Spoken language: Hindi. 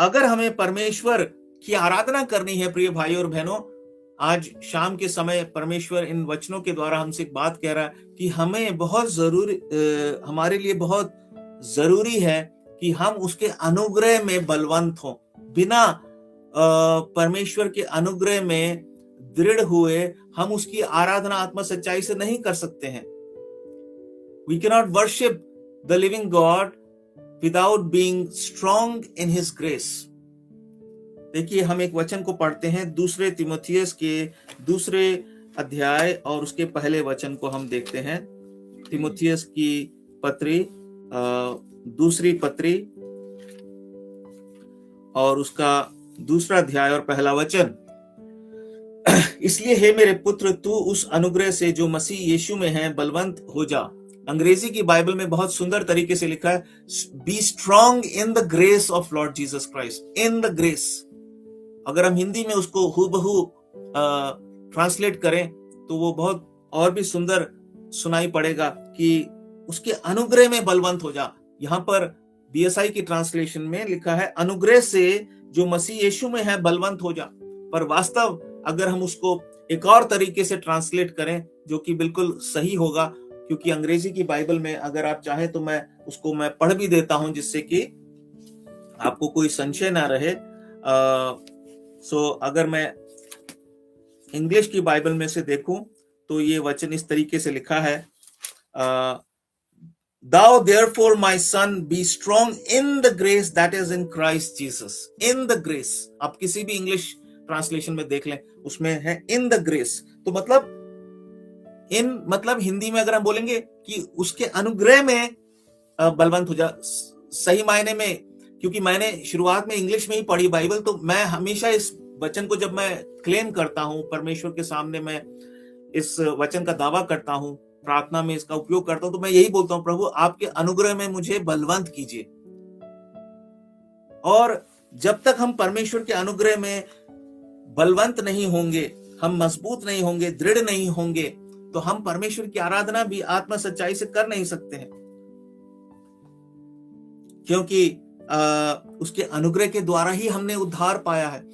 अगर हमें परमेश्वर की आराधना करनी है प्रिय भाई और बहनों, आज शाम के समय परमेश्वर इन वचनों के द्वारा हमसे एक बात कह रहा है कि हमें बहुत हमारे लिए बहुत जरूरी है कि हम उसके अनुग्रह में बलवंत हों। बिना परमेश्वर के अनुग्रह में दृढ़ हुए हम उसकी आराधना आत्मा सच्चाई से नहीं कर सकते हैं। We cannot worship the living God without being strong in His grace. देखिए, हम एक वचन को पढ़ते हैं, दूसरे तीमुथियुस के दूसरे अध्याय और उसके पहले वचन को हम देखते हैं। तीमुथियुस की पत्री, दूसरी पत्री और उसका दूसरा अध्याय और पहला वचन। इसलिए हे मेरे पुत्र, तू उस अनुग्रह से जो मसीह यीशु में है बलवंत हो जा। अंग्रेजी की बाइबल में बहुत सुंदर तरीके से लिखा है, be strong in the grace of Lord Jesus Christ. In the grace, अगर हम हिंदी में उसको हूबहू ट्रांसलेट करें तो वो बहुत और भी सुंदर सुनाई पड़ेगा कि उसके अनुग्रह में बलवंत हो जा। यहाँ पर बीएसआई की ट्रांसलेशन में लिखा है, अनुग्रह से जो मसीह यीशु में है बलवंत हो जा। पर वास्तव अगर हम उसको एक और तरीके से ट्रांसलेट करें जो कि बिल्कुल सही होगा, क्योंकि अंग्रेजी की बाइबल में अगर आप चाहें तो मैं उसको पढ़ भी देता हूं जिससे कि आपको कोई संशय ना रहे। अगर मैं इंग्लिश की बाइबल में से देखूं तो ये वचन इस तरीके से लिखा है, Thou therefore my son be strong in the grace that is in Christ Jesus. In the grace, आप किसी भी इंग्लिश ट्रांसलेशन में देख लें उसमें है in the grace। तो मतलब हिंदी में अगर हम बोलेंगे कि उसके अनुग्रह में बलवंत हो जा, सही मायने में, क्योंकि मैंने शुरुआत में इंग्लिश में ही पढ़ी बाइबल, तो मैं हमेशा इस वचन को जब मैं क्लेम करता हूं परमेश्वर के सामने, मैं इस वचन का दावा करता हूं, प्रार्थना में इसका उपयोग करता हूं, तो मैं यही बोलता हूं, प्रभु आपके अनुग्रह में मुझे बलवंत कीजिए। और जब तक हम परमेश्वर के अनुग्रह में बलवंत नहीं होंगे, हम मजबूत नहीं होंगे, दृढ़ नहीं होंगे, तो हम परमेश्वर की आराधना भी आत्मा सच्चाई से कर नहीं सकते हैं, क्योंकि उसके अनुग्रह के द्वारा ही हमने उद्धार पाया है।